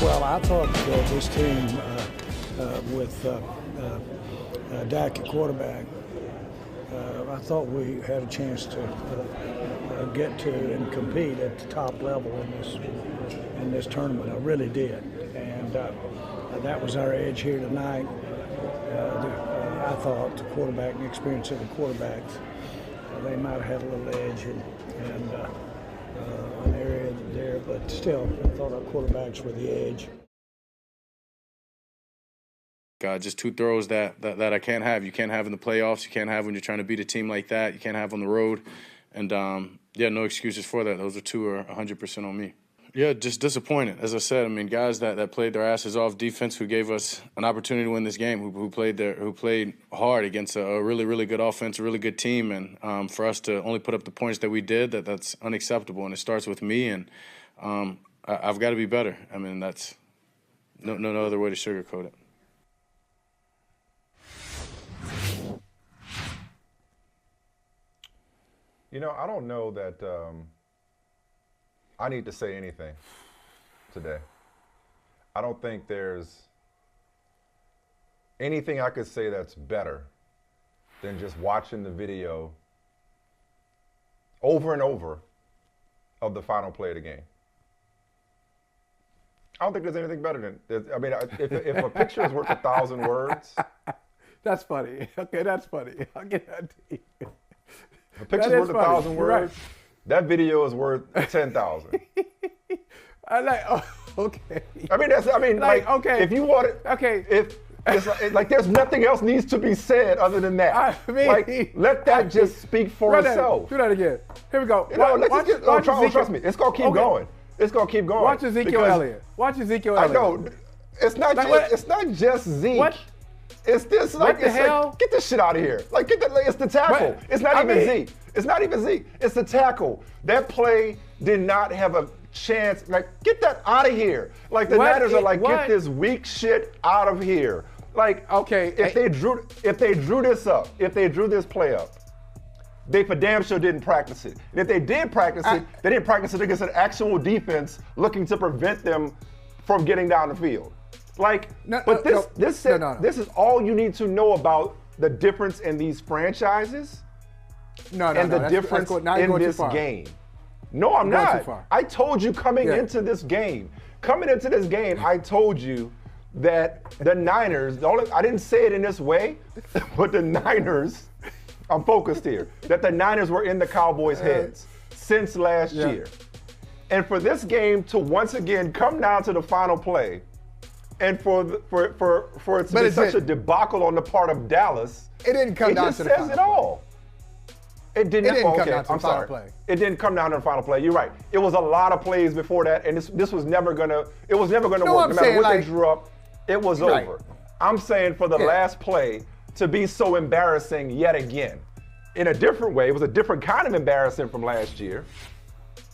Well, I thought this team with Dak at quarterback, I thought we had a chance to get to and compete at the top level in this tournament. I really did, and that was our edge here tonight. I thought the quarterback and the experience of the quarterbacks, they might have had a little edge and an area there, but still, I thought our quarterbacks were the edge. Just two throws that I can't have. You can't have in the playoffs. You can't have when you're trying to beat a team like that. You can't have on the road. And, no excuses for that. Those two are 100% on me. Yeah, just disappointed. As I said, I mean, guys that played their asses off, defense who gave us an opportunity to win this game, who played hard against a really, really good offense, a really good team. And for us to only put up the points that we did, that's unacceptable. And it starts with me, and I've got to be better. I mean, that's no other way to sugarcoat it. You know, I don't know that I need to say anything today. I don't think there's anything I could say that's better than just watching the video over and over of the final play of the game. I don't think there's anything better than, I mean, if a picture is worth 1,000 words. That's funny. Okay, that's funny. I'll get that to you. A picture's worth 1,000 words. Right. That video is worth 10,000. I like. Oh, okay. I mean, okay. If you want it, okay. If it's like there's nothing else needs to be said other than that. I mean, like, let that just speak for itself. Do that again. Here we go. Trust me. It's gonna keep going. It's gonna keep going. Watch Ezekiel Elliott. Watch Ezekiel Elliott. I know. It's not. It's not just Zeke. What? It's this. Like, what the hell? Like, get this shit out of here. Like, it's the tackle. It's not even Zeke. It's not even Zeke. It's the tackle. That play did not have a chance. Like, get that out of here. Like, the Niners are like, get this weak shit out of here. Like, okay, if they drew this play up, they for damn sure didn't practice it. And if they did practice it, they didn't practice it against an actual defense looking to prevent them from getting down the field. Like, this is all you need to know about the difference in these franchises and the difference in this game. No, I'm not. I told you coming into this game, I told you that the Niners, I didn't say it in this way, but the Niners, I'm focused here, that the Niners were in the Cowboys' heads since last year. And for this game to once again come down to the final play, and for it to be such a debacle on the part of Dallas, it didn't come down to the final play. It just says it all. It didn't come down to the final play. It didn't come down to the final play. You're right. It was a lot of plays before that, and this was never gonna work. No matter what they drew up, it was over. I'm saying for the last play to be so embarrassing yet again, in a different way. It was a different kind of embarrassing from last year,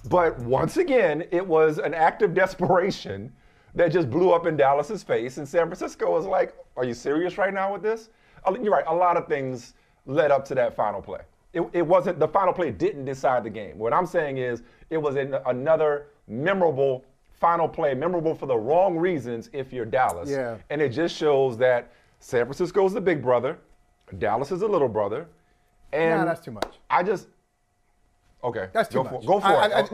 but once again, it was an act of desperation that just blew up in Dallas's face, and San Francisco was like, "Are you serious right now with this?" You're right. A lot of things led up to that final play. It wasn't, the final play didn't decide the game. What I'm saying is it was another memorable final play, memorable for the wrong reasons if you're Dallas. Yeah. And it just shows that San Francisco is the big brother, Dallas is the little brother. And no, that's too much. Okay. That's too much. Go for it.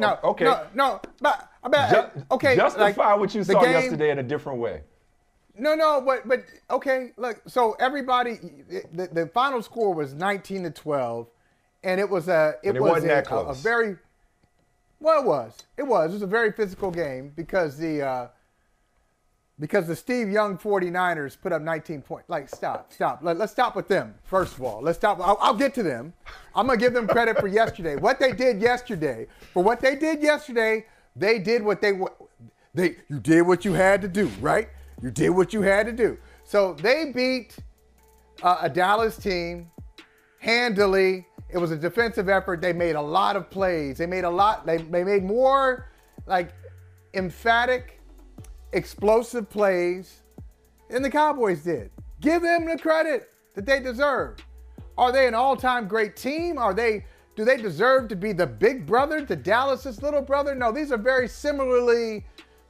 No. But okay. Justify what you saw yesterday in a different way. No, but okay. Look, so everybody, the final score was 19-12, and it was a very, well, it was a very physical game because the Steve Young 49ers put up 19 points. Like, stop. Let's stop with them, first of all. Let's stop. I'll get to them. I'm going to give them credit for yesterday. For what they did yesterday, they did you did what you had to do, right? You did what you had to do. So they beat a Dallas team handily. It was a defensive effort. They made a lot of plays. They made more like emphatic, explosive plays than the Cowboys did. Give them the credit that they deserve. Are they an all-time great team? Do they deserve to be the big brother to Dallas's little brother? No, these are very similarly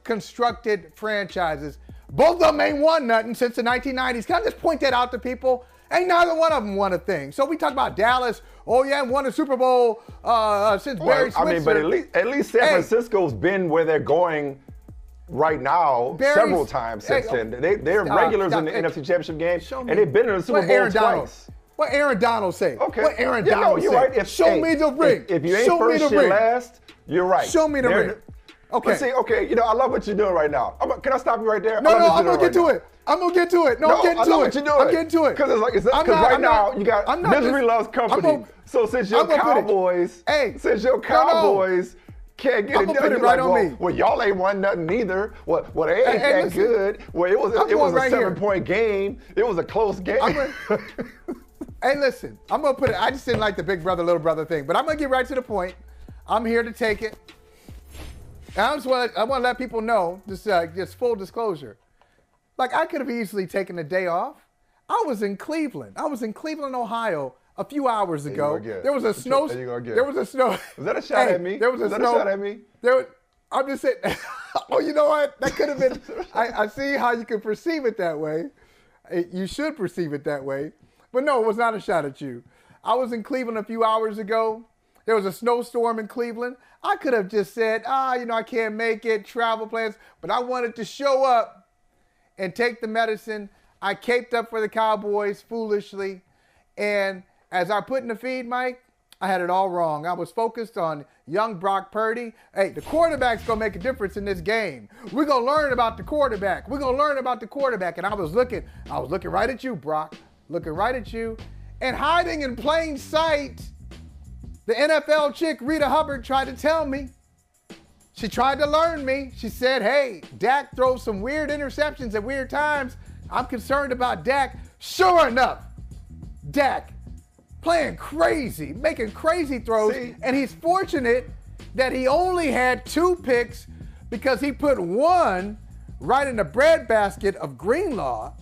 constructed franchises. Both of them ain't won nothing since the 1990s. Can I just point that out to people? Ain't neither one of them won a thing. So we talk about Dallas. Oh yeah, won a Super Bowl since Barry Switzer. I mean, but at least San Francisco's been where they're going right now several times since then. They're regulars in the NFC Championship game, and they've been in the Super Bowl twice. What Aaron Donald say? Okay. What Aaron Donald say? You're right. Show me the ring. If you ain't first, you're last. You're right. Show me the ring. Okay. But see, okay, I love what you're doing right now. Can I stop you right there? No, I'm gonna get to it. I'm gonna get to it. No, I'm getting to it. I love what you're doing. I'm getting to it. Because right now you got misery loves company. So since your Cowboys, can't get it done, you're like, well, y'all ain't won nothing either. Well, they ain't that good. Well, it was a 7-point game. It was a close game. Hey, listen, I'm gonna put it. I just didn't like the big brother, little brother thing, but I'm gonna get right to the point. I'm here to take it. And I want to let people know, just full disclosure. Like, I could have easily taken a day off. I was in Cleveland. Ohio a few hours ago. There was a snow. There was a snow. Was that a shot at me? There was a snow. A shot at me? I'm just saying. Oh, you know what? That could have been. I see how you can perceive it that way. You should perceive it that way. But no, it was not a shot at you. I was in Cleveland a few hours ago. There was a snowstorm in Cleveland. I could have just said, I can't make it, travel plans. But I wanted to show up and take the medicine. I caped up for the Cowboys foolishly. And as I put in the feed, Mike, I had it all wrong. I was focused on young Brock Purdy. Hey, the quarterback's going to make a difference in this game. We're going to learn about the quarterback. And I was looking right at you, Brock. Looking right at you. And hiding in plain sight, the NFL chick, Rita Hubbard, tried to tell me. She tried to learn me. She said, hey, Dak throws some weird interceptions at weird times. I'm concerned about Dak. Sure enough, Dak playing crazy, making crazy throws. And he's fortunate that he only had 2 picks because he put one right in the breadbasket of Greenlaw.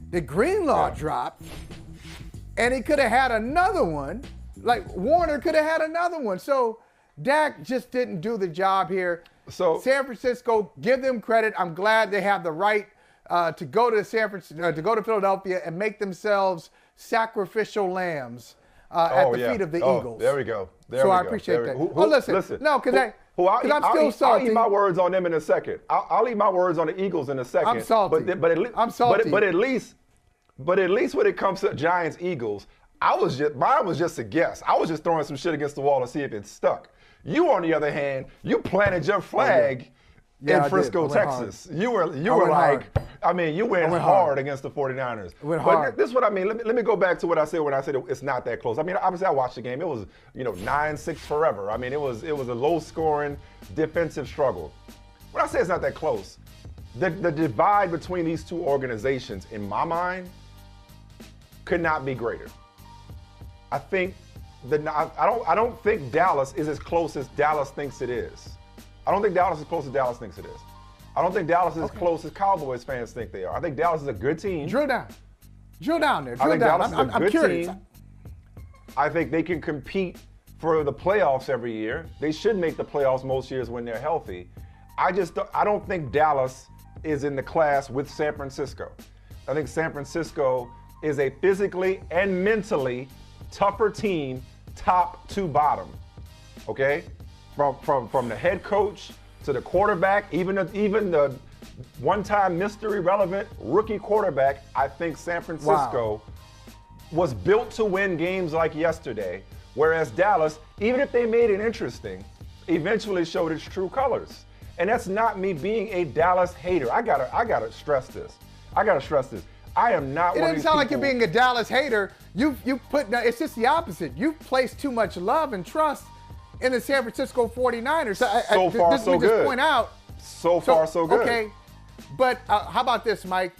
The Greenlaw dropped, and he could have had another one. Like Warner could have had another one. So Dak just didn't do the job here. So San Francisco, give them credit. I'm glad they have the right to go to Philadelphia and make themselves sacrificial lambs at the feet of the Eagles. There we go. I appreciate that. Listen. No, because I'm still salty. I'll eat my words on them in a second. I'll eat my words on the Eagles in a second. I'm salty. I'm salty. But at least when it comes to Giants Eagles, mine was just a guess. I was just throwing some shit against the wall to see if it stuck. You, on the other hand, you planted your flag in Frisco, Texas. You were like, you went hard against the 49ers. But this is what I mean. Let me go back to what I said when I said it's not that close. I mean, obviously I watched the game. It was 9-6 forever. I mean, it was a low-scoring defensive struggle. When I say it's not that close, the divide between these two organizations, in my mind, could not be greater. I don't think Dallas is as close as Dallas thinks it is. I don't think Dallas is as close as Dallas thinks it is. I don't think Dallas is as close as Cowboys fans think they are. I think Dallas is a good team. Drill down there. I think Dallas is a good team. I think they can compete for the playoffs every year. They should make the playoffs most years when they're healthy. I don't think Dallas is in the class with San Francisco. I think San Francisco is a physically and mentally tougher team, top to bottom. Okay, from the head coach to the quarterback, even the one-time mystery relevant rookie quarterback. I think San Francisco was built to win games like yesterday, whereas Dallas, even if they made it interesting, eventually showed its true colors. And that's not me being a Dallas hater. I gotta stress this. I am not. It doesn't sound like you're being a Dallas hater. It's just the opposite. You've placed too much love and trust in the San Francisco 49ers. So far, so good. Just point out. So far, so good. Okay, but how about this, Mike?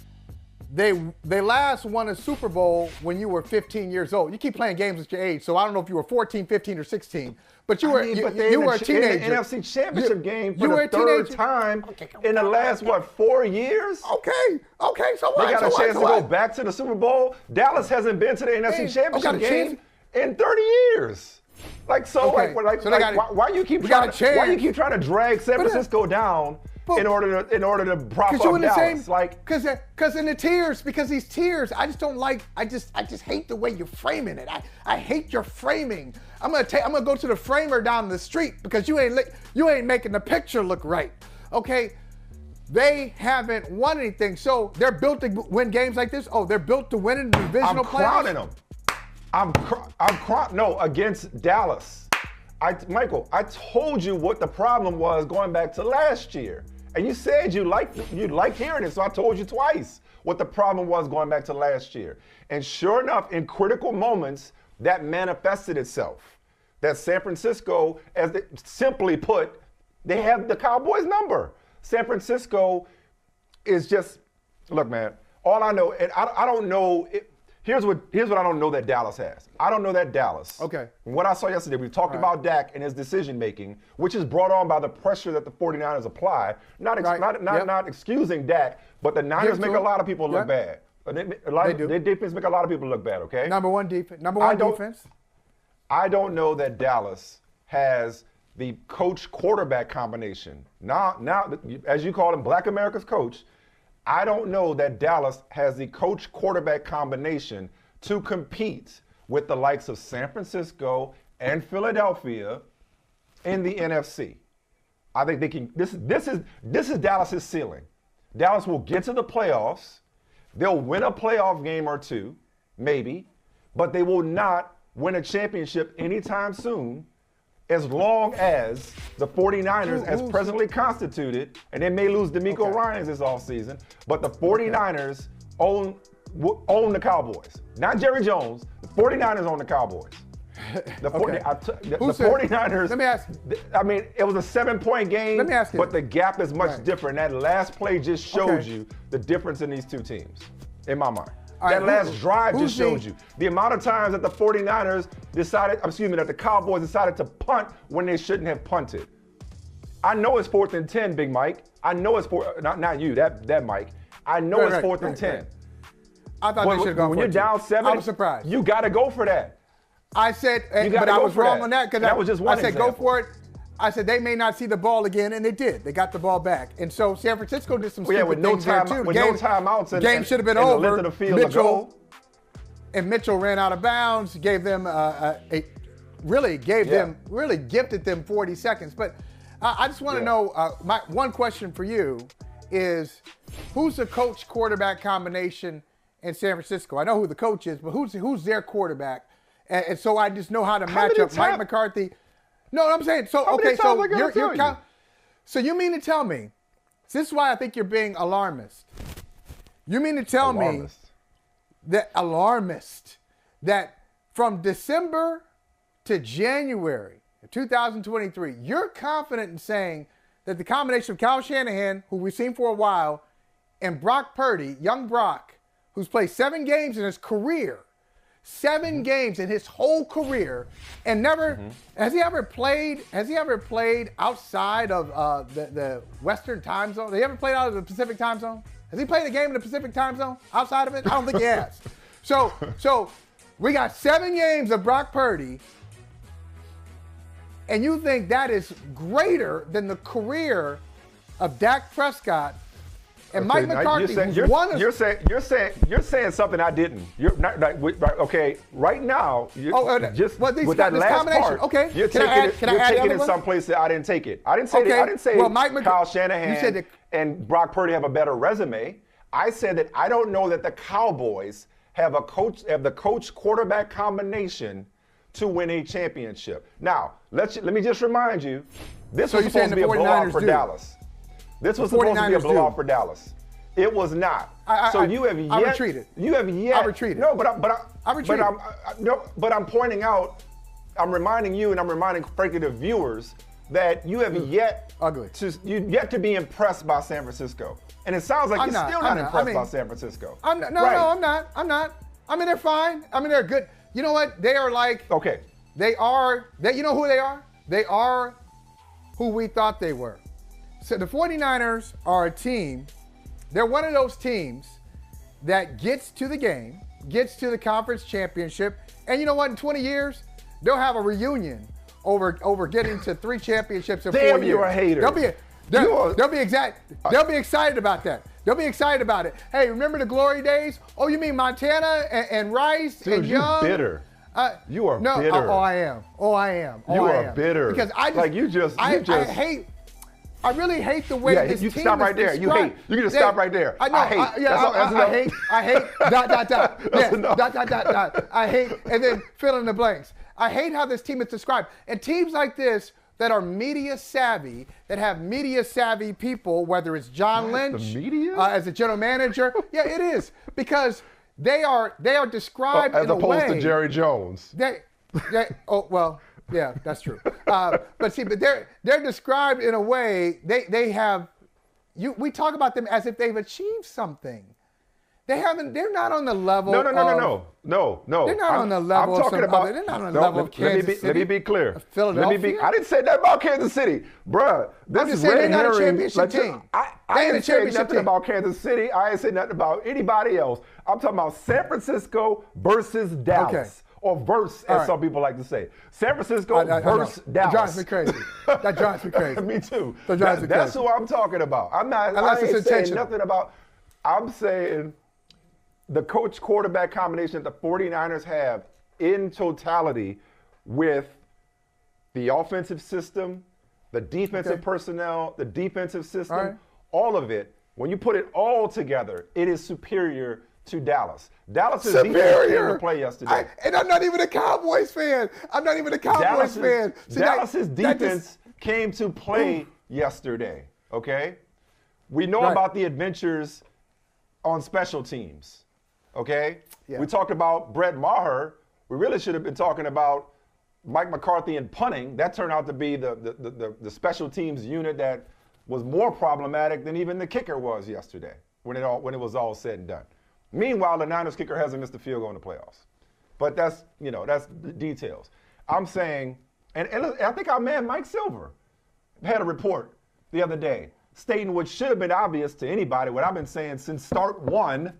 They last won a Super Bowl when you were 15 years old. You keep playing games at your age, so I don't know if you were 14, 15, or 16. But you were a teenager. In the NFC Championship game for the third time in the last, 4 years? Okay, so what? They got a chance to go back to the Super Bowl. Dallas hasn't been to the NFC Championship game in 30 years. Why you keep trying to drag San Francisco down in order to prop up Dallas. Because in the tiers, because these tiers, I just don't like. I just hate the way you're framing it. I hate your framing. I'm gonna go to the framer down the street because you ain't making the picture look right. Okay, they haven't won anything, so they're built to win games like this. Oh, they're built to win in the divisional playoffs. I'm crowning them. No, against Dallas. Michael, I told you what the problem was going back to last year. And you said you liked hearing it, so I told you twice what the problem was going back to last year. And sure enough, in critical moments, that manifested itself. That San Francisco, simply put, they have the Cowboys number. San Francisco is just, look, man, all I know, and I don't know, here's what I don't know that Dallas has. I don't know that Dallas. Okay. What I saw yesterday, we talked about Dak and his decision-making, which is brought on by the pressure that the 49ers apply. Not excusing Dak, but the Niners make a lot of people look bad. Their defense make a lot of people look bad, okay? Number one defense. I don't know that Dallas has the coach-quarterback combination. Now, as you call him, Black America's coach, I don't know that Dallas has the coach-quarterback combination to compete with the likes of San Francisco and Philadelphia in the NFC. I think they can. This is Dallas's ceiling. Dallas will get to the playoffs. They'll win a playoff game or two, maybe, but they will not win a championship anytime soon, as long as the 49ers, as presently constituted, and they may lose D'Amico Ryans this offseason, but the 49ers own the Cowboys. Not Jerry Jones. The 49ers own the Cowboys. The 49ers. Let me ask. I mean, it was a 7-point game, let me ask you, but the gap is much different. That last play just showed you the difference in these two teams, in my mind. That last drive just showed you the amount of times that the 49ers that the Cowboys decided to punt when they shouldn't have punted. I know it's 4th and 10, Big Mike. I know it's not you, that Mike. I know it's 4th and 10. I thought they should have gone when for you're down 7, I was surprised. You got to go for that. I said, but I was wrong on that because that was just one I said example. go for it. I said they may not see the ball again, and they did. They got the ball back, and so San Francisco did some stupid things there too. With no timeouts, game should have been over. The field Mitchell ran out of bounds, gave them really gifted them 40 seconds. But I just want to know, my one question for you is, who's the coach-quarterback combination in San Francisco? I know who the coach is, but who's their quarterback? And so I just know how to match up Mike McCarthy. No, I'm saying, so so you mean to tell me, this is why I think you're being alarmist. You mean to tell me that from December to January of 2023, you're confident in saying that the combination of Kyle Shanahan, who we've seen for a while, and Brock Purdy, young Brock, who's played 7 games in his career, 7 games in his whole career, and never has he ever played outside of the Western time zone? Has he ever played out of the Pacific time zone? Has he played a game in the Pacific time zone outside of it? I don't think he has. So we got 7 games of Brock Purdy, and you think that is greater than the career of Dak Prescott and Mike McCarthy? You're saying something I didn't. You're not okay. Right now, with that last part, you're taking it someplace that I didn't take it. I didn't say Kyle Shanahan and Brock Purdy have a better resume. I said that I don't know that the Cowboys have the coach-quarterback combination to win a championship. Now, let me just remind you, this was supposed to be a blowout for Dallas. This was supposed to be a blowout for Dallas. It was not. You have retreated. I retreated. No, I retreated. But I'm pointing out, I'm reminding you, and I'm reminding, frankly, the viewers that you have yet to be impressed by San Francisco. And it sounds like you're still not impressed by San Francisco. I'm not. I mean, they're fine. I mean, they're good. You know what? They are like. Okay. You know who they are? They are who we thought they were. So the 49ers are a team. They're one of those teams that gets to the game, gets to the conference championship, and you know what? In 20 years, they'll have a reunion over getting to 3 championships in 4 years. Damn, you're a hater. They'll be excited about that. They'll be excited about it. Hey, remember the glory days? Oh, you mean Montana and Rice and Young? You're bitter. You are no, bitter. I am. You are bitter. Because I really hate the way this you team stop right is there. You hate. You can just stop right there. I know. I hate. Dot. Yes. I hate. And then fill in the blanks. I hate how this team is described. And teams like this that are media savvy, that have media savvy people, whether it's John Lynch as a general manager, yeah, it is because they are described in a way as opposed to Jerry Jones. Yeah, that's true. But they're described in a way they have. We talk about them as if they've achieved something. They haven't. They're not on the level. No. They're not on the level. I'm talking about. They're not on the level of Kansas City. Let me be clear. Philadelphia. I didn't say that about Kansas City, bruh. I'm just saying they're not a championship team. I didn't say nothing about Kansas City. I didn't say nothing about anybody else. I'm talking about San Francisco versus Dallas. Okay. Or verse, as some people like to say. San Francisco versus Dallas. That drives me crazy. That drives me crazy. Me too. That's who I'm talking about. Unless I ain't saying intentional. nothing about. I'm saying the coach-quarterback combination that the 49ers have in totality with the offensive system, the defensive personnel, the defensive system, all of it, when you put it all together, it is superior to Dallas. Dallas's defense came to play yesterday. And I'm not even a Cowboys fan. fan. See, Dallas's defense came to play yesterday, okay? We know about the adventures on special teams, okay? Yeah. We talked about Brett Maher. We really should have been talking about Mike McCarthy and punting. That turned out to be the special teams unit that was more problematic than even the kicker was yesterday when it was all said and done. Meanwhile, the Niners kicker hasn't missed a field goal in the playoffs. But that's the details. I'm saying, and I think our man Mike Silver had a report the other day stating what should have been obvious to anybody, what I've been saying since start one,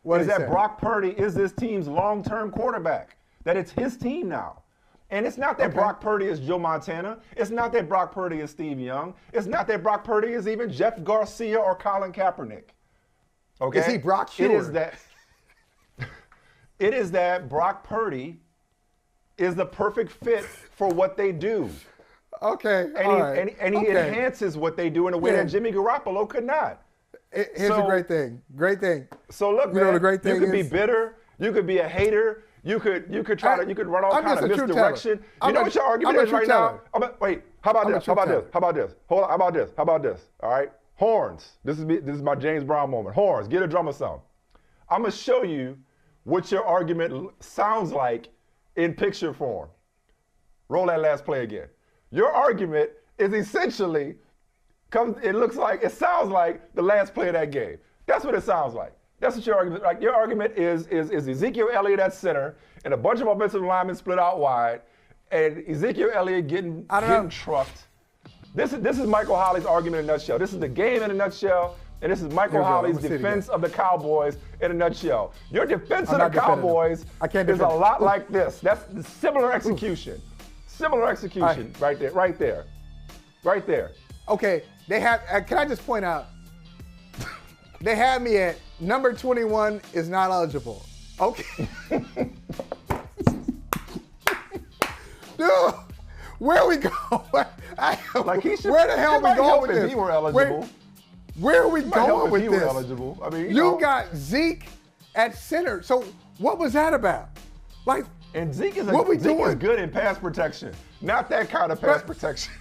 is that Brock Purdy is this team's long-term quarterback, that it's his team now. And it's not that Brock Purdy is Joe Montana. It's not that Brock Purdy is Steve Young. It's not that Brock Purdy is even Jeff Garcia or Colin Kaepernick. Okay? Is he Brock Huard? It is that Brock Purdy is the perfect fit for what they do. Okay. And he enhances what they do in a way that Jimmy Garoppolo could not. Here's a great thing. So look, you know the great thing you could be bitter. You could be a hater. You could run all kinds of misdirection. You know what your argument is right now? How about this? Hold on. How about this? All right. Horns. This is my James Brown moment. Horns. Get a drummer song. I'm gonna show you what your argument sounds like in picture form. Roll that last play again. Your argument is essentially it sounds like the last play of that game. That's what it sounds like. That's what your argument. Like your argument is Ezekiel Elliott at center and a bunch of offensive linemen split out wide, and Ezekiel Elliott getting trucked. This is Michael Holley's argument in a nutshell. This is the game in a nutshell, and this is Michael Holley's defense of the Cowboys in a nutshell. Your defense of the Cowboys is a lot like this. That's the similar execution. Similar execution right there. Okay, they have. Can I just point out? They have me at number 21 is not eligible. Okay. Dude, where are we going? Where the hell are we going with this? He were eligible. Where are we going with this? Eligible. I mean, you got Zeke at center. So what was that about? And Zeke is good in pass protection. Not that kind of pass protection.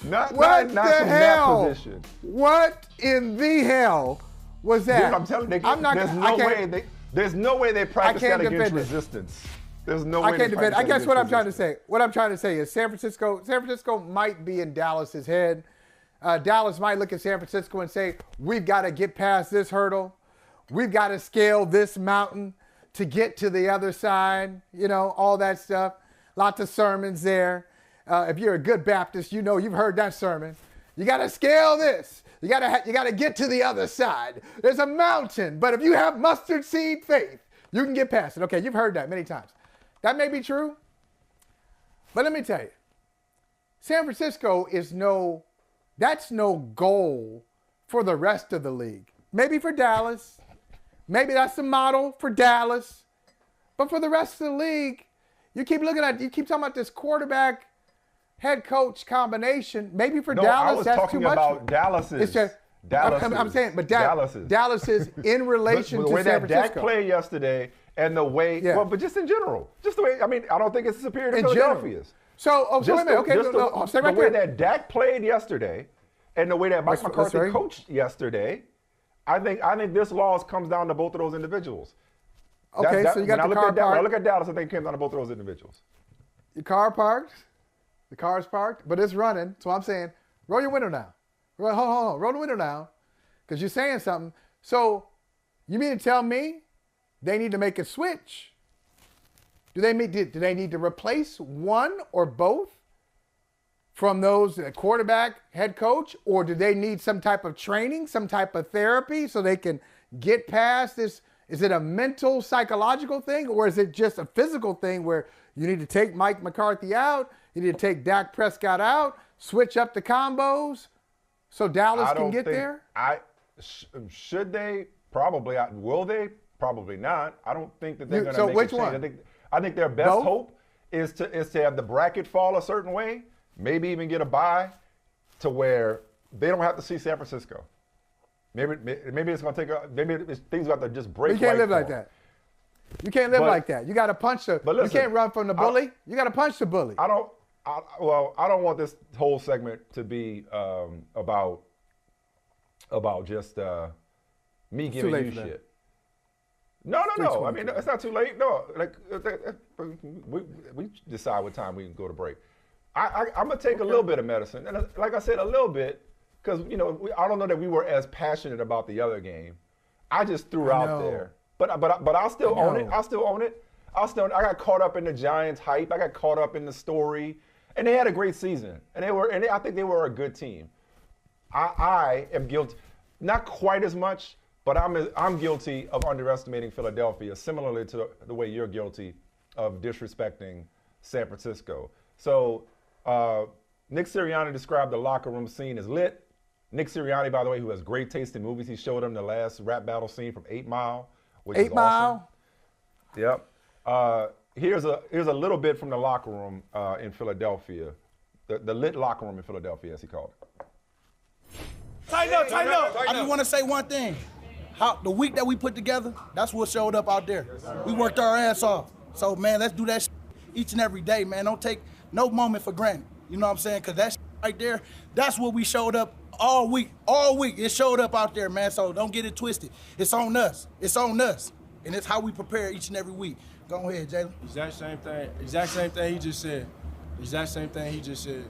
Not from that position. What in the hell was that? Dude, I'm telling you, there's no way they practice that against resistance. There's no way. I can't defend. I guess what I'm trying to say is San Francisco might be in Dallas's head. Dallas might look at San Francisco and say, we've got to get past this hurdle. We've got to scale this mountain to get to the other side. You know, all that stuff. Lots of sermons there. If you're a good Baptist, you know you've heard that sermon. You got to scale this. You got to get to the other side. There's a mountain, but if you have mustard seed faith, you can get past it. Okay, you've heard that many times. That may be true, but let me tell you, San Francisco is that's no goal for the rest of the league. Maybe for Dallas. Maybe that's the model for Dallas. But for the rest of the league, you keep talking about this quarterback head coach combination. Maybe for Dallas, that's too much. I was talking about Dallas's. I'm saying, but Dallas is in relation the to way San that Francisco. Dak played yesterday and the way, but just in general. Just the way, I mean, I don't think it's superior to Philadelphia's. So wait a minute. Okay, stay right the way there. that Dak played yesterday and the way that Mike McCarthy coached yesterday, I think this loss comes down to both of those individuals. Okay, so you got the car parked. When I look at Dallas, I think it came down to both of those individuals. Your car parked. The car's parked, but it's running. So I'm saying, roll your window down. Hold on. Roll the window down, because you're saying something. So you mean to tell me they need to make a switch? Do they need to replace one or both from those quarterback, head coach, or do they need some type of training, some type of therapy so they can get past this? Is it a mental, psychological thing, or is it just a physical thing where you need to take Mike McCarthy out, you need to take Dak Prescott out, switch up the combos so Dallas can get there? Should they? Probably. Will they? Probably not. I don't think that they're going to so make which a change. one? I think their best hope is to have the bracket fall a certain way, maybe even get a bye to where they don't have to see San Francisco. Maybe it's going to take things got to just break. You can't live like that. You can't live like that. You got to punch the. But listen, you can't run from the bully. You got to punch the bully. I don't want this whole segment to be about just me giving you shit. No. I mean, it's not too late. No, like we decide what time we can go to break. I'm gonna take a little bit of medicine, and like I said, a little bit, because I don't know that we were as passionate about the other game. I just threw out there, but I'll still own it. I'll still own it. I got caught up in the Giants hype. I got caught up in the story, and they had a great season, and I think they were a good team. I am guilty, not quite as much. But I'm guilty of underestimating Philadelphia, similarly to the way you're guilty of disrespecting San Francisco. So Nick Sirianni described the locker room scene as lit. Nick Sirianni, by the way, who has great taste in movies, he showed him the last rap battle scene from 8 Mile, which is awesome. Yep. Here's a little bit from the locker room in Philadelphia, the lit locker room in Philadelphia, as he called it. Tighten up. I just want to say one thing. The week that we put together, that's what showed up out there. We worked our ass off. So, man, let's do that each and every day, man. Don't take no moment for granted. You know what I'm saying? Because that right there, that's what we showed up all week. All week, it showed up out there, man. So don't get it twisted. It's on us. And it's how we prepare each and every week. Go ahead, Jalen. Exact same thing he just said.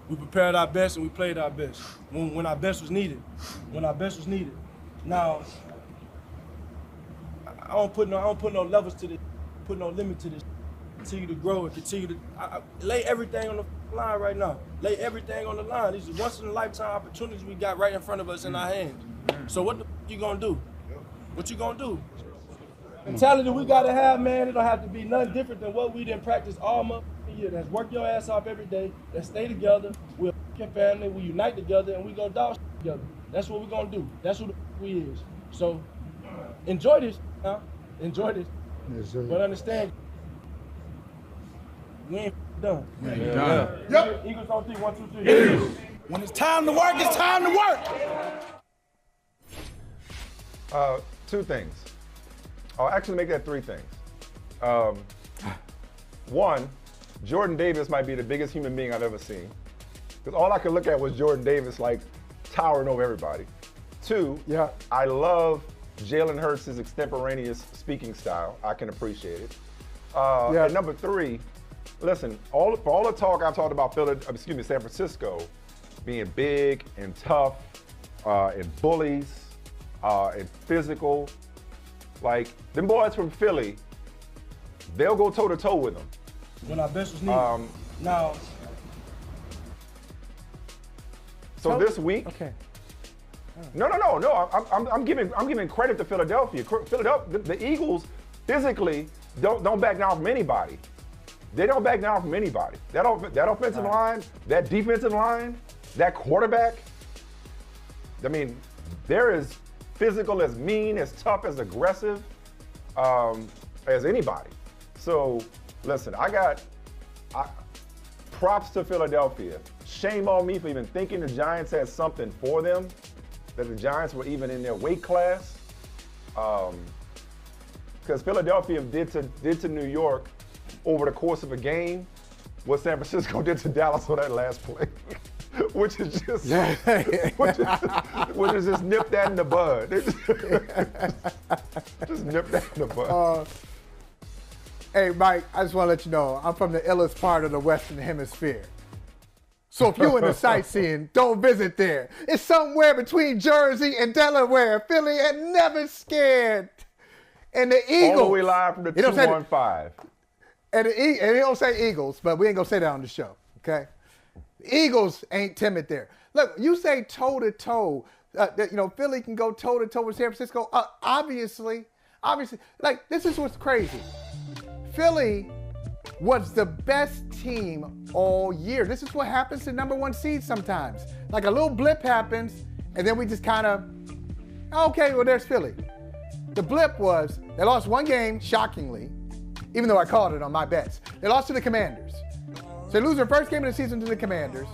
We prepared our best and we played our best when our best was needed. Now, I don't put no levels to this, put no limit to this. Continue to grow and continue to lay everything on the line right now. Lay everything on the line. These are once in a lifetime opportunities we got right in front of us in our hands. So what the you gonna do? What you gonna do? The mentality we gotta have, man, it don't have to be nothing different than what we didn't practice all month. That's work your ass off every day. Let's stay together. We're a family. We unite together and we go dog together. That's what we're gonna do. That's who the we is. So enjoy this. Enjoy this. Yes, but understand, we ain't done. Yep. Eagles on 3, 1, 2, 3. Yeah. When it's time to work, it's time to work. 2 things. I'll actually make that 3 things. 1, Jordan Davis might be the biggest human being I've ever seen. Because all I could look at was Jordan Davis like towering over everybody. 2, I love Jalen Hurts' extemporaneous speaking style. I can appreciate it. And number 3, listen, for all the talk I've talked about San Francisco being big and tough and bullies and physical, like them boys from Philly, they'll go toe to toe with them. When our best was needed. Now. So this week. Okay. No. I'm giving credit to Philadelphia. The Eagles physically don't back down from anybody. They don't back down from anybody. That offensive line, that defensive line, that quarterback. I mean, they're as physical, as mean, as tough, as aggressive as anybody. So, listen, props to Philadelphia. Shame on me for even thinking the Giants had something for them, that the Giants were even in their weight class. Because Philadelphia did to New York over the course of a game what San Francisco did to Dallas on that last play. which is just which is just nip that in the bud. Just nip that in the bud. Hey, Mike, I just want to let you know, I'm from the illest part of the Western Hemisphere. So if you're in the sightseeing, don't visit there. It's somewhere between Jersey and Delaware. Philly and never scared. And the Eagles. All the way live from the 215. And they don't say Eagles, but we ain't going to say that on the show, okay? The Eagles ain't timid there. Look, you say toe-to-toe. Philly can go toe-to-toe with San Francisco. Obviously, like, this is what's crazy. Philly was the best team all year. This is what happens to number one seeds sometimes. Like a little blip happens, and then we just kind of, okay, well, there's Philly. The blip was they lost one game, shockingly, even though I called it on my bets. They lost to the Commanders. So they lose their first game of the season to the Commanders.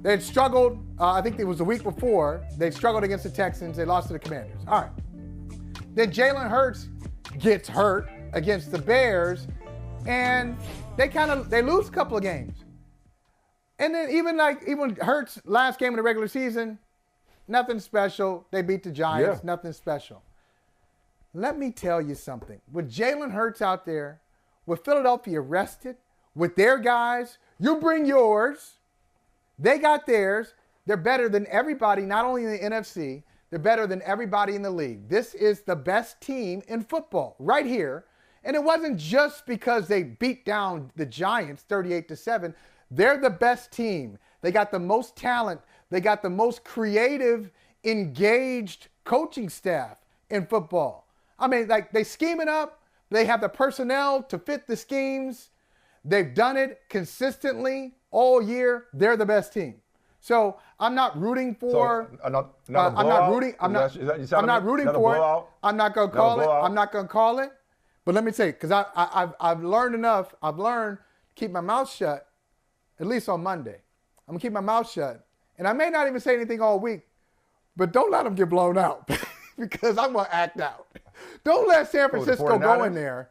They had struggled, I think it was the week before, they struggled against the Texans. They lost to the Commanders. All right. Then Jalen Hurts gets hurt against the Bears, and they lose a couple of games. And then even Hurts' last game of the regular season, nothing special. They beat the Giants, nothing special. Let me tell you something. With Jalen Hurts out there, with Philadelphia rested, with their guys, you bring yours. They got theirs. They're better than everybody, not only in the NFC, they're better than everybody in the league. This is the best team in football right here. And it wasn't just because they beat down the Giants 38-7. They're the best team. They got the most talent. They got the most creative, engaged coaching staff in football. I mean, like, they scheme it up. They have the personnel to fit the schemes. They've done it consistently all year. They're the best team. So I'm not rooting for. I'm not rooting for it. I'm not going to call it. I'm not going to call it. But let me say, because I've learned enough. I've learned to keep my mouth shut, at least on Monday. I'm going to keep my mouth shut. And I may not even say anything all week, but don't let them get blown out because I'm going to act out. Don't let San Francisco go in there.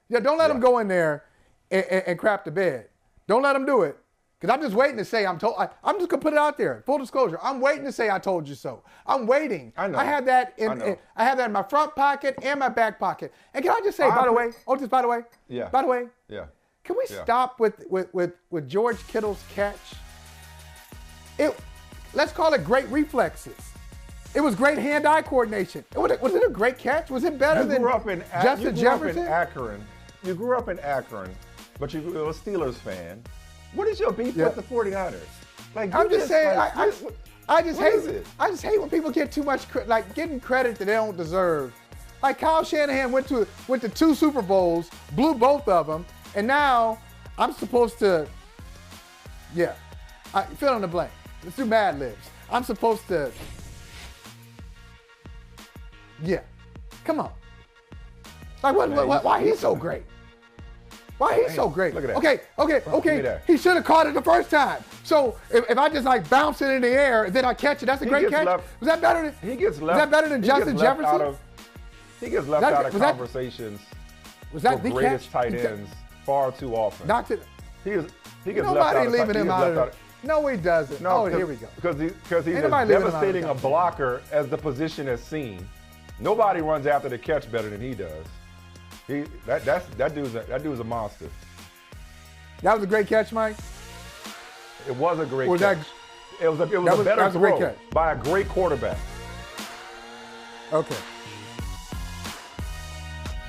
Yeah, don't let them go in there and crap the bed. Don't let them do it. Because I'm just waiting to say I'm just going to put it out there. Full disclosure. I'm waiting to say I told you so. I'm waiting. I know. I have that in my front pocket and my back pocket. And can I just say, by the way, can we stop with George Kittle's catch? Let's call it great reflexes. It was great hand-eye coordination. Was it a great catch? Was it better than Justin Jefferson? You grew up in Akron, but you were a Steelers fan. What is your beef with the 49ers? Like, I'm just saying, I just hate when people get too much getting credit that they don't deserve. Like Kyle Shanahan went to 2 Super Bowls, blew both of them, and now I'm supposed to, fill in the blank. Let's do Mad Libs. I'm supposed to, come on. Like why he's so great? Why he's so great? Look at that. Okay. He should have caught it the first time. So if I just bounce it in the air and then I catch it, that's a great catch. Was that better than? Was that better than Justin Jefferson? He gets left out of conversations for greatest tight ends far too often. He gets left out of leaving him out of it. No, he doesn't. No, here we go. Because he's as devastating a blocker as the position has seen. Nobody runs after the catch better than he does. That dude's a monster. That was a great catch, Mike? It was a great catch. It was a better throw by a great quarterback. Okay.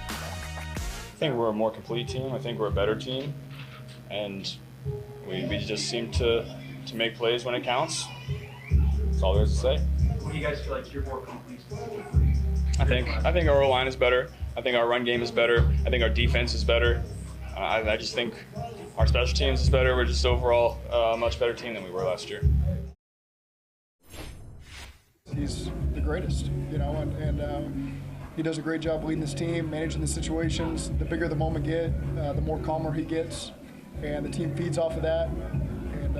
I think we're a more complete team. I think we're a better team. And we just seem to make plays when it counts. That's all there is to say. What do you guys feel like you're more complete? I think our O-line is better. I think our run game is better. I think our defense is better. I just think our special teams is better. We're just overall a much better team than we were last year. He's the greatest, and he does a great job leading this team, managing the situations. The bigger the moment get, the more calmer he gets, and the team feeds off of that. And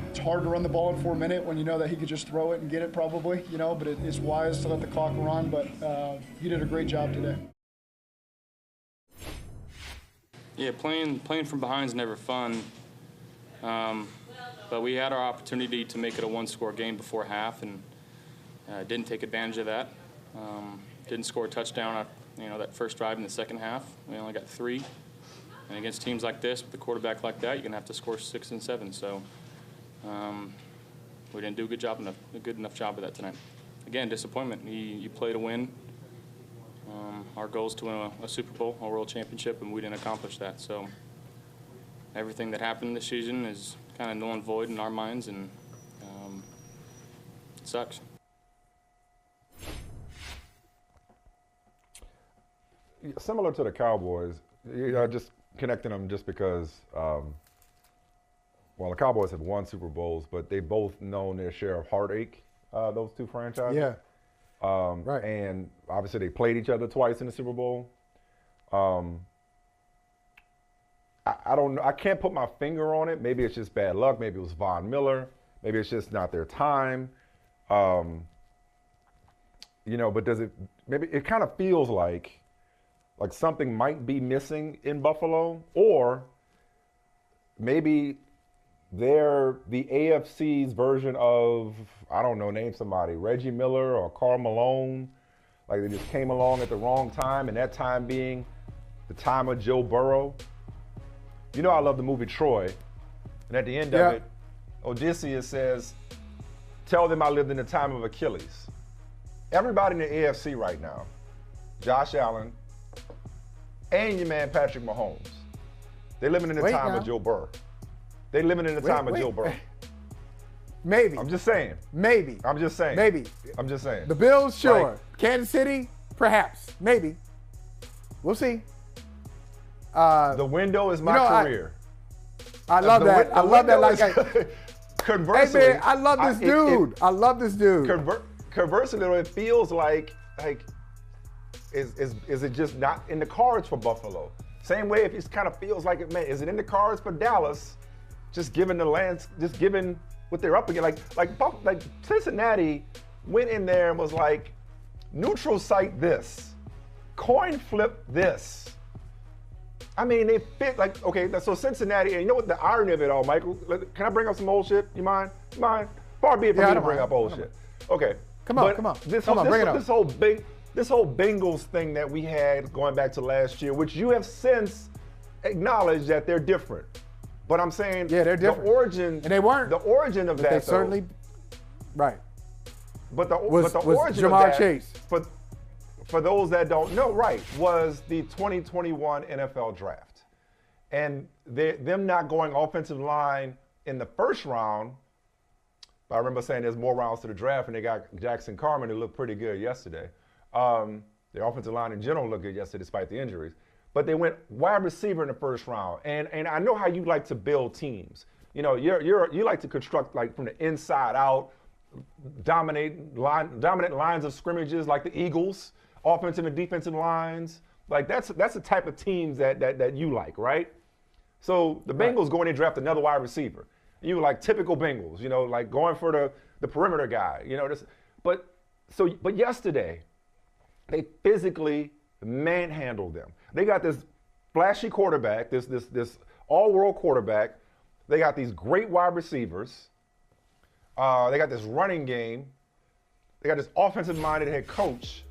it's hard to run the ball in 4 minutes when you know that he could just throw it and get it probably, but it's wise to let the clock run. But he did a great job today. Yeah, playing from behind is never fun. But we had our opportunity to make it a one-score game before half, and didn't take advantage of that. Didn't score a touchdown, that first drive in the second half. We only got 3. And against teams like this, with a quarterback like that, you're gonna have to score 6 and 7. So we didn't do a good enough job of that tonight. Again, disappointment. You play to win. Our goal is to win a Super Bowl, a World Championship, and we didn't accomplish that. So everything that happened this season is kind of null and void in our minds, and it sucks. Similar to the Cowboys, just connecting them just because, the Cowboys have won Super Bowls, but they both known their share of heartache, those two franchises. Yeah. Right. And obviously they played each other twice in the Super Bowl. I don't know. I can't put my finger on it. Maybe it's just bad luck. Maybe it was Von Miller. Maybe it's just not their time. But maybe it kind of feels like something might be missing in Buffalo, or maybe they're the AFC's version of, I don't know, name somebody, Reggie Miller or Karl Malone. Like they just came along at the wrong time, and that time being the time of Joe Burrow. I love the movie Troy, and at the end of it, Odysseus says, "Tell them I lived in the time of Achilles." Everybody in the AFC right now, Josh Allen, and your man Patrick Mahomes, they're living in the time of Joe Burrow. They're living in the time of Joe Burrow. Maybe. I'm just saying. Maybe. I'm just saying. Maybe. I'm just saying. The Bills, sure. Kansas City, perhaps. Maybe. We'll see. The window is my career. I love that. I love that. Conversely, hey man, I love this dude. I love this dude. Conversely, it feels like is it just not in the cards for Buffalo? Same way, if it kind of feels like it, man, is it in the cards for Dallas? Just given what they're up against, like Cincinnati went in there and was like, neutral site this, coin flip this. I mean, they fit so Cincinnati, and you know what the irony of it all, Michael? Can I bring up some old shit? You mind? Far be it from me to bring up old shit. Okay. Come on. This whole Bengals thing that we had going back to last year, which you have since acknowledged that they're different. But I'm saying, they're different. The origin, and they weren't. The origin of but that, they certainly, right. But the was origin Jamar of that, Chase. For those that don't know, right, was the 2021 NFL draft, and them not going offensive line in the first round. I remember saying there's more rounds to the draft, and they got Jackson Carman, who looked pretty good yesterday. Their offensive line in general looked good yesterday despite the injuries. But they went wide receiver in the first round. And I know how you like to build teams. You like to construct from the inside out, dominant lines of scrimmages like the Eagles, offensive and defensive lines. That's the type of teams that you like, right? So the Bengals go in and draft another wide receiver. You like typical Bengals, going for the perimeter guy, But yesterday, they physically manhandled them. They got this flashy quarterback, this all-world quarterback. They got these great wide receivers. They got this running game. They got this offensive-minded head coach.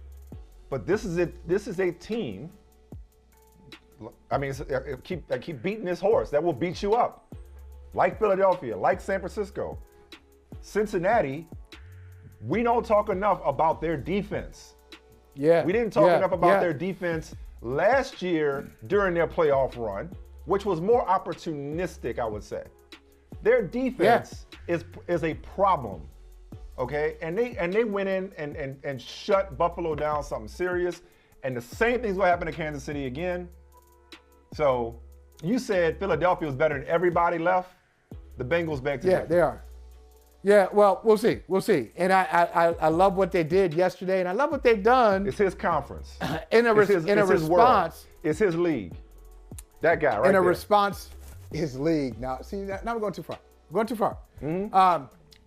But this is it. This is a team. I mean, I keep beating this horse. That will beat you up. Like Philadelphia, like San Francisco. Cincinnati, we don't talk enough about their defense. Yeah. We didn't talk enough about their defense last year during their playoff run, which was more opportunistic, I would say. Their defense is a problem, okay? And they went in and shut Buffalo down something serious. And the same thing's gonna happen to Kansas City again. So You said Philadelphia was better than everybody left. The Bengals back together. Yeah, they are. Yeah, well, we'll see. We'll see. And I love what they did yesterday, and I love what they've done. It's his conference. In a response. It's his league. That guy right in a there. response, his league. Now, see, now we're going too far. We're going too far. Mm-hmm.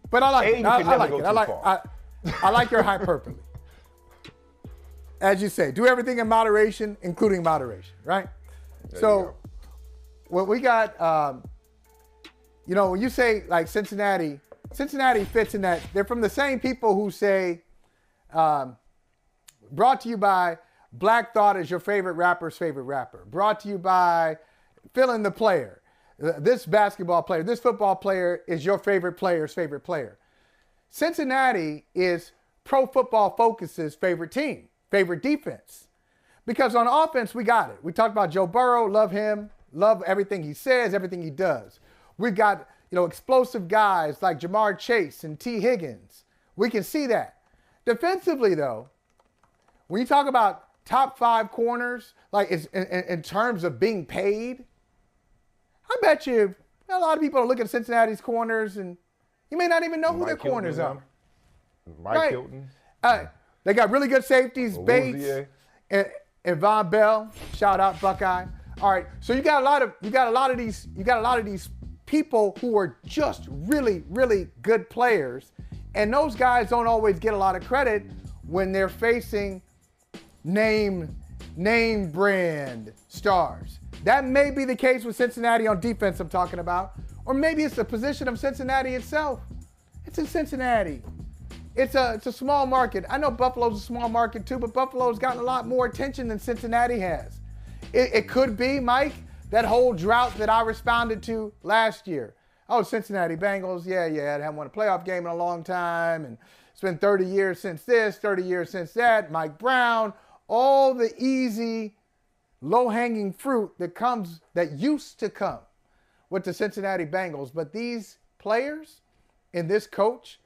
But I like Aiden it. I can never like go it. too far. I like your hyperbole. As you say, do everything in moderation, including moderation, right? So, what we got, when you say like Cincinnati fits in that. They're from the same people who say, brought to you by Black Thought is your favorite rapper's favorite rapper. Brought to you by fill in the player. This basketball player, this football player is your favorite player's favorite player. Cincinnati is Pro Football Focus's favorite team, favorite defense. Because on offense, we got it. We talked about Joe Burrow, love him, love everything he says, everything he does. We've got, explosive guys like Jamar Chase and T. Higgins. We can see that. Defensively, though, when you talk about top 5 corners, like in terms of being paid, I bet you a lot of people are looking at Cincinnati's corners and you may not even know who their corners are. Mike Hilton. They got really good safeties, Bates and Von Bell. Shout out Buckeye. All right, so you got a lot of these people who are just really, really good players, and those guys don't always get a lot of credit when they're facing name brand stars. That may be the case with Cincinnati on defense I'm talking about, or maybe it's the position of Cincinnati itself. It's in Cincinnati. It's a small market. I know Buffalo's a small market too, but Buffalo's gotten a lot more attention than Cincinnati has. It could be, Mike, that whole drought that I responded to last year. Oh, Cincinnati Bengals, they haven't won a playoff game in a long time, and it's been 30 years since this, 30 years since that. Mike Brown, all the easy, low-hanging fruit that used to come with the Cincinnati Bengals. But these players and this coach,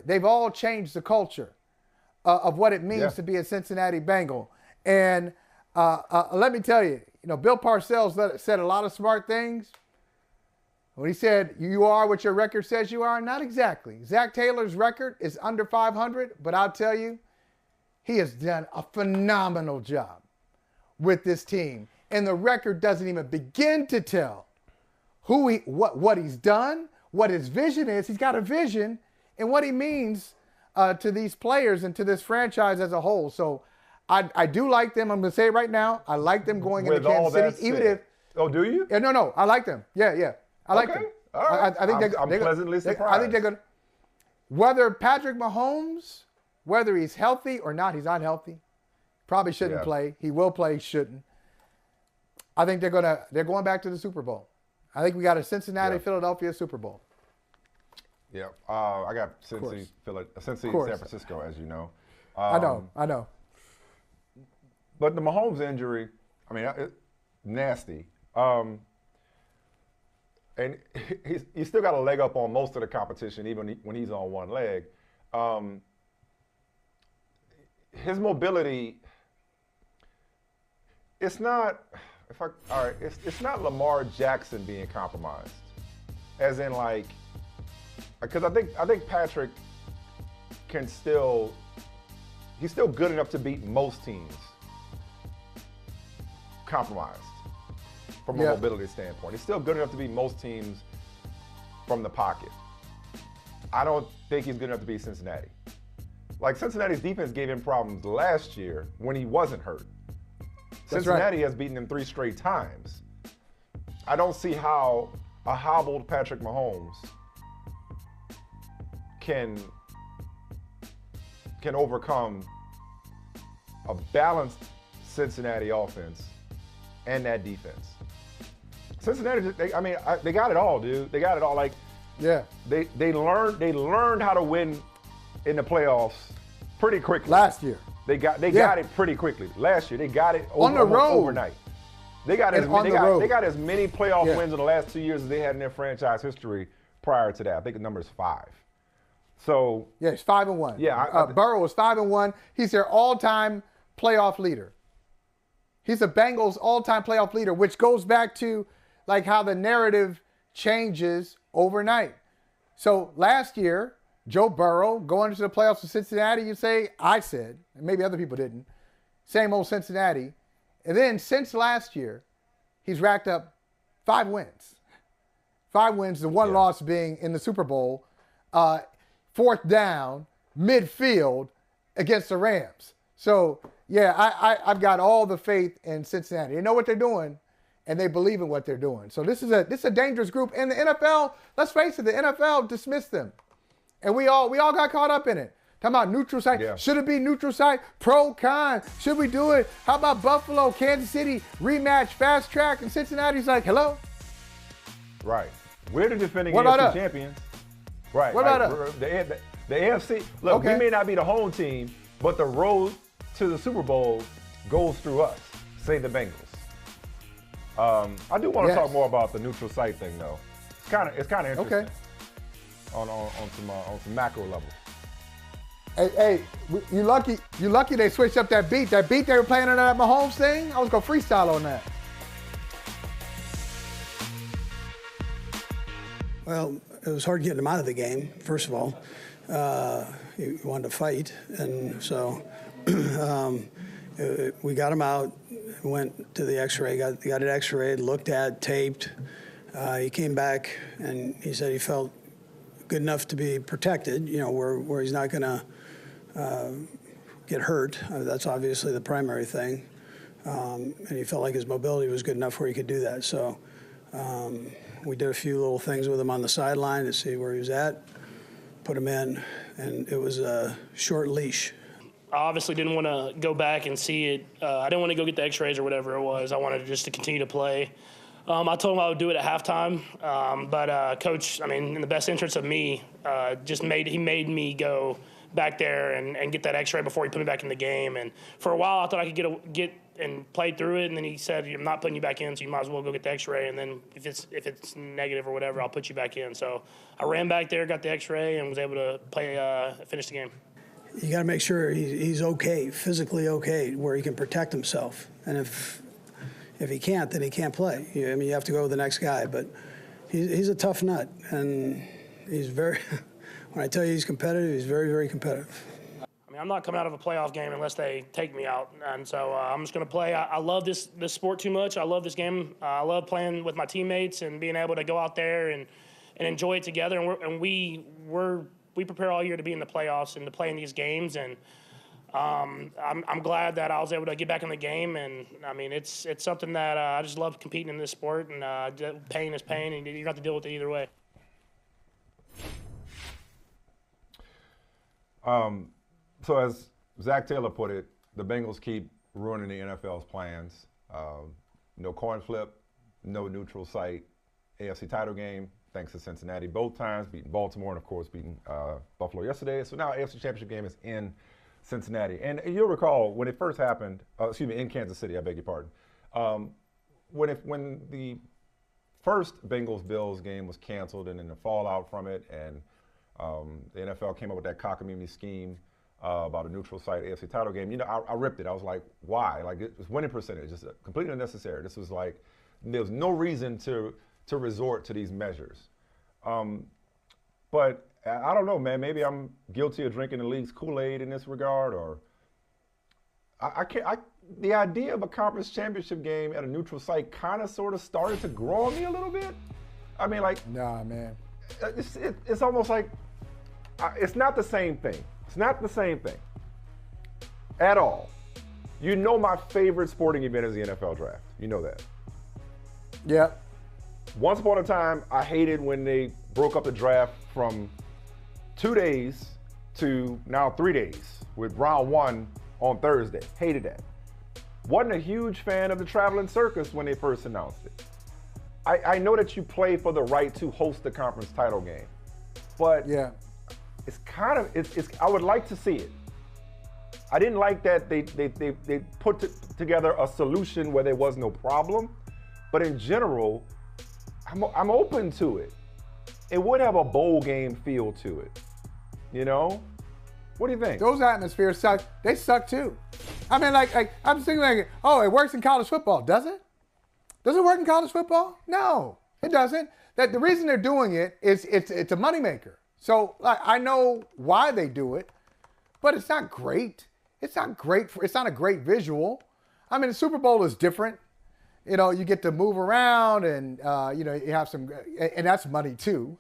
they've all changed the culture of what it means to be a Cincinnati Bengal. And let me tell you, Bill Parcells said a lot of smart things. When he said, you are what your record says you are, not exactly. Zach Taylor's record is under 500, but I'll tell you, he has done a phenomenal job with this team. And the record doesn't even begin to tell what he's done, what his vision is. He's got a vision and what he means to these players and to this franchise as a whole. So I do like them. I'm going to say it right now. I like them going into Kansas City. Even if, do you? Yeah, no. I like them. Yeah. I like them. All right. I think I'm pleasantly surprised. I think they're going to. Whether Patrick Mahomes, whether he's healthy or not, he's not healthy. Probably shouldn't play. He will play. He shouldn't. I think they're going back to the Super Bowl. I think we got a Cincinnati-Philadelphia Super Bowl. Yeah. I got Cincy, San Francisco, as you know. I know. But the Mahomes injury, nasty. And he's still got a leg up on most of the competition, even when he's on one leg. His mobility, it's not Lamar Jackson being compromised, as in because I think Patrick he's still good enough to beat most teams compromised from a mobility standpoint. He's still good enough to beat most teams from the pocket. I don't think he's good enough to beat Cincinnati. Cincinnati's defense gave him problems last year when he wasn't hurt. Cincinnati has beaten him 3 straight times. I don't see how a hobbled Patrick Mahomes can overcome a balanced Cincinnati offense and that defense. Cincinnati, they got it all, dude. They got it all. They learned how to win in the playoffs pretty quickly. Last year. They got it pretty quickly. Last year, they got it on the road overnight. They got as many playoff wins in the last 2 years as they had in their franchise history prior to that. I think the number is 5. So it's 5-1. Yeah, Burrow was 5-1. He's their all-time playoff leader. He's a Bengals all-time playoff leader, which goes back to like how the narrative changes overnight. So last year, Joe Burrow going into the playoffs with Cincinnati, you say, I said, and maybe other people didn't, same old Cincinnati. And then since last year, he's racked up 5 wins. 5 wins, the one loss being in the Super Bowl, 4th down, midfield against the Rams. So, yeah, I've got all the faith in Cincinnati. They know what they're doing, and they believe in what they're doing. So this is a dangerous group. And the NFL, let's face it, the NFL dismissed them. And we all got caught up in it. Talking about neutral site. Yeah. Should it be neutral site? Pro, con. Should we do it? How about Buffalo, Kansas City, rematch, fast track? And Cincinnati's like, hello? Right. We're the defending AFC champions. Right. What about us? The AFC, look, we may not be the home team, but the road to the Super Bowl goes through us, say the Bengals. I do want to talk more about the neutral site thing, though. It's kind of interesting on some macro level. Hey, you lucky they switched up that beat. That beat they were playing on that Mahomes thing, I was going to freestyle on that. Well, it was hard getting him out of the game, first of all. He wanted to fight, and so we got him out, went to the x-ray, got it x-rayed, looked at, taped. He came back, and he said he felt good enough to be protected, where he's not going to get hurt. That's obviously the primary thing. And he felt like his mobility was good enough where he could do that. So we did a few little things with him on the sideline to see where he was at, put him in, and it was a short leash. I obviously didn't want to go back and see it. I didn't want to go get the x-rays or whatever it was. I wanted just to continue to play. I told him I would do it at halftime, but Coach, in the best interest of me, he made me go back there and get that x-ray before he put me back in the game. And for a while, I thought I could get and play through it, and then he said, I'm not putting you back in, so you might as well go get the x-ray, and then if it's negative or whatever, I'll put you back in. So I ran back there, got the x-ray, and was able to finish the game. You got to make sure he's okay, physically okay, where he can protect himself. And if he can't, then he can't play. You have to go with the next guy. But he's a tough nut, and he's very – when I tell you he's competitive, he's very, very competitive. I'm not coming out of a playoff game unless they take me out. And so I'm just going to play. I love this sport too much. I love this game. I love playing with my teammates and being able to go out there and enjoy it together. And we prepare all year to be in the playoffs and to play in these games. And I'm glad that I was able to get back in the game. And, it's something that I just love competing in this sport. And pain is pain, and you have to deal with it either way. So as Zach Taylor put it, the Bengals keep ruining the NFL's plans. No coin flip, no neutral site, AFC title game, thanks to Cincinnati both times, beating Baltimore and, of course, beating Buffalo yesterday. So now AFC Championship game is in Cincinnati. And you'll recall when it first happened, in Kansas City, I beg your pardon. When the first Bengals-Bills game was canceled and then the fallout from it, and the NFL came up with that cockamamie scheme about a neutral site AFC title game. I ripped it. I was like, why? Like, it's winning percentage, just completely unnecessary. This was like, there was no reason to resort to these measures. But I don't know, man. Maybe I'm guilty of drinking the league's Kool-Aid in this regard, or the idea of a conference championship game at a neutral site kind of sort of started to grow on me a little bit. Nah, man. It's almost like it's not the same thing. It's not the same thing at all. My favorite sporting event is the NFL draft. You know that. Yeah. Once upon a time, I hated when they broke up the draft from 2 days to now 3 days with round 1 on Thursday. Hated that. Wasn't a huge fan of the traveling circus when they first announced it. I know that you play for the right to host the conference title game, but yeah, I would like to see it. I didn't like that they put together a solution where there was no problem, but in general, I'm open to it. It would have a bowl game feel to it, What do you think? Those atmospheres suck. They suck too. I mean, like I'm thinking, like, oh, it works in college football, does it? Does it work in college football? No, it doesn't. That the reason they're doing it is it's a moneymaker. So like, I know why they do it, but it's not great. It's not a great visual. I mean, the Super Bowl is different. You know, you get to move around and, you know, you have some, and that's money too.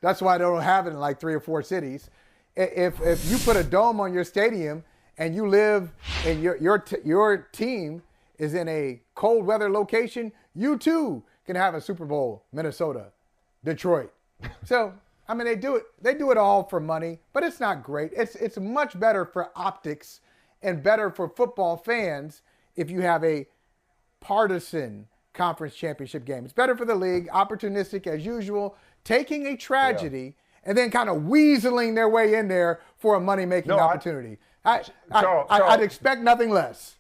That's why they don't have it in like 3 or 4 cities. If you put a dome on your stadium and you live and your team is in a cold weather location, you too can have a Super Bowl, Minnesota, Detroit. So, I mean, they do it all for money, but it's not great. It's much better for optics and better for football fans if you have a partisan conference championship game. It's better for the league, opportunistic as usual, taking a tragedy and then kind of weaseling their way in there for a money-making opportunity. I'd expect nothing less.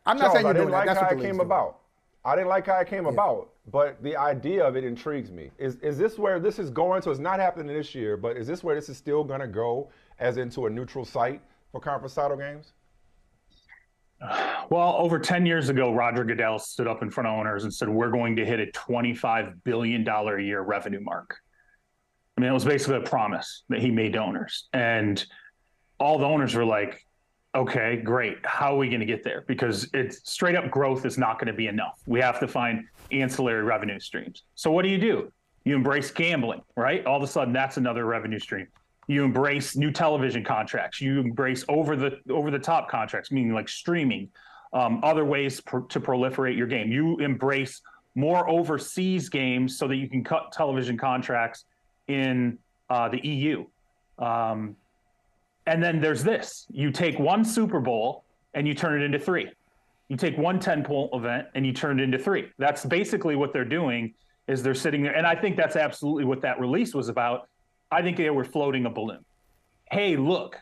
I'm not saying you're doing that. That's what the came about. I didn't like how it came about, but the idea of it intrigues me. Is this where this is going? So it's not happening this year, but is this where this is still going to go as into a neutral site for conference title games? Well, over 10 years ago, Roger Goodell stood up in front of owners and said, we're going to hit a $25 billion a year revenue mark. I mean, it was basically a promise that he made to owners. And all the owners were like, okay, great. How are we going to get there? Because it's straight up growth is not going to be enough. We have to find ancillary revenue streams. So what do? You embrace gambling, right? All of a sudden, that's another revenue stream. You embrace new television contracts. You embrace over the top contracts, meaning like streaming, other ways to proliferate your game. You embrace more overseas games so that you can cut television contracts in the EU. And then there's this. You take one Super Bowl and you turn it into 3. You take one 10-point event and you turn it into 3. That's basically what they're doing is they're sitting there. And I think that's absolutely what that release was about. I think they were floating a balloon. Hey, look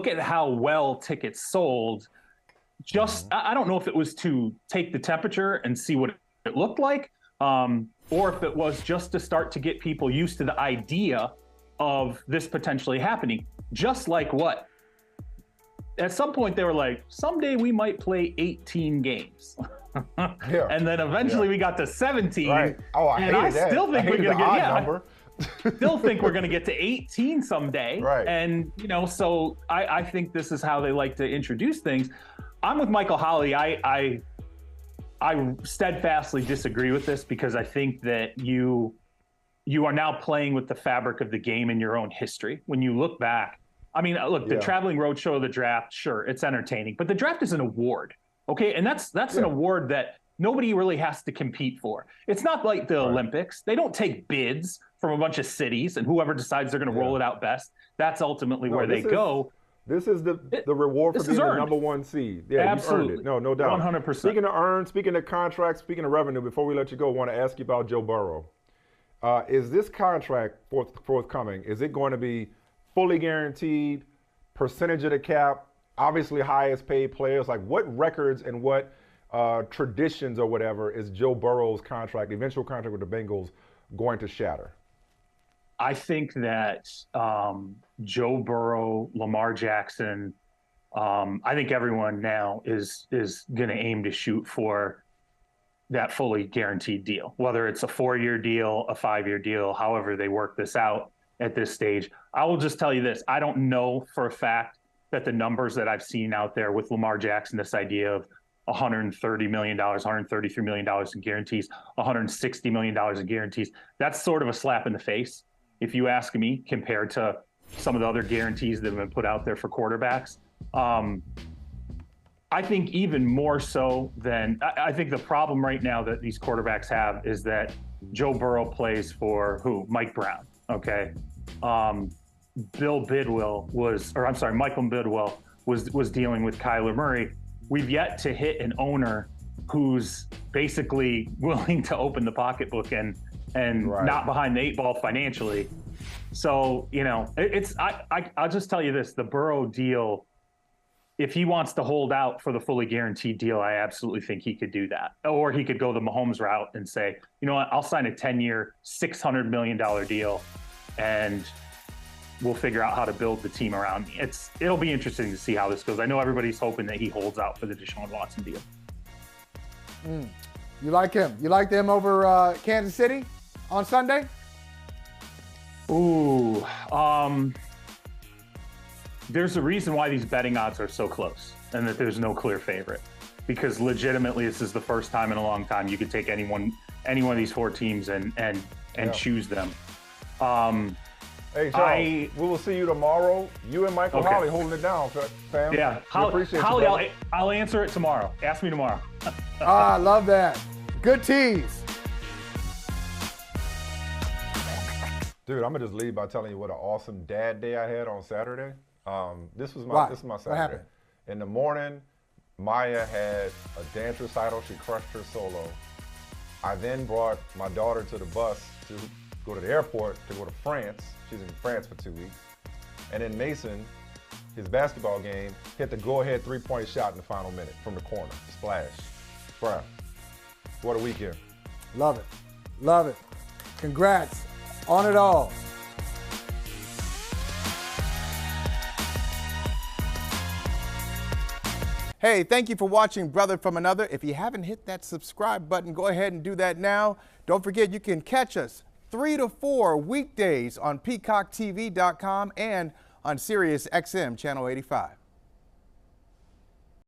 at how well tickets sold. I don't know if it was to take the temperature and see what it looked like, or if it was just to start to get people used to the idea of this potentially happening. Just like what? At some point they were like, someday we might play 18 games. And then eventually we got to 17. Right. Oh, I still think we're going to get number. Still think we're going to get to 18 someday. Right. And, you know, so I think this is how they like to introduce things. I'm with Michael Holley. I steadfastly disagree with this because I think that you are now playing with the fabric of the game in your own history. When you look back, I mean, look, the traveling roadshow of the draft, sure, it's entertaining, but the draft is an award, okay? And that's an award that nobody really has to compete for. It's not like the Olympics. They don't take bids from a bunch of cities, and whoever decides they're going to roll it out best, that's ultimately where they go. This is the reward for being the number 1 seed. Yeah, absolutely. You earned it. No doubt. 100%. Speaking of earned, speaking of contracts, speaking of revenue, before we let you go, I want to ask you about Joe Burrow. Is this contract forthcoming? Is it going to be fully guaranteed, percentage of the cap, obviously highest paid players? Like what records and what traditions or whatever is Joe Burrow's contract, eventual contract with the Bengals, going to shatter? I think that Joe Burrow, Lamar Jackson, I think everyone now is going to aim to shoot for that fully guaranteed deal, whether it's a 4-year deal, a 5-year deal, however they work this out at this stage. I will just tell you this. I don't know for a fact that the numbers that I've seen out there with Lamar Jackson, this idea of $130 million, $133 million in guarantees, $160 million in guarantees, that's sort of a slap in the face, if you ask me, compared to some of the other guarantees that have been put out there for quarterbacks. I think even more so than I think the problem right now that these quarterbacks have is that Joe Burrow plays for who? Mike Brown. Okay. Michael Bidwell was dealing with Kyler Murray. We've yet to hit an owner who's basically willing to open the pocketbook and not behind the 8 ball financially. So, you know, I'll just tell you this, the Burrow deal, if he wants to hold out for the fully guaranteed deal, I absolutely think he could do that. Or he could go the Mahomes route and say, you know what, I'll sign a 10-year, $600 million deal. And we'll figure out how to build the team around me. It'll be interesting to see how this goes. I know everybody's hoping that he holds out for the Deshaun Watson deal. You like him? You like them over Kansas City on Sunday? Ooh, there's a reason why these betting odds are so close and that there's no clear favorite. Because legitimately, this is the first time in a long time you could take any one of these 4 teams and choose them. Hey, Charles, we will see you tomorrow. You and Michael Holley holding it down, fam. Yeah, Holley, I'll answer it tomorrow. Ask me tomorrow. I love that. Good tease. Dude, I'm gonna just leave by telling you what an awesome dad day I had on Saturday. This was my Saturday. What happened? In the morning, Maya had a dance recital. She crushed her solo. I then brought my daughter to the bus to go to the airport to go to France. She's in France for 2 weeks. And then Mason, his basketball game, hit the go-ahead 3-point shot in the final minute from the corner. Splash. Bruh. What a weekend. Love it. Love it. Congrats on it all. Hey, thank you for watching Brother from Another. If you haven't hit that subscribe button, go ahead and do that now. Don't forget, you can catch us 3 to 4 weekdays on PeacockTV.com and on Sirius XM Channel 85.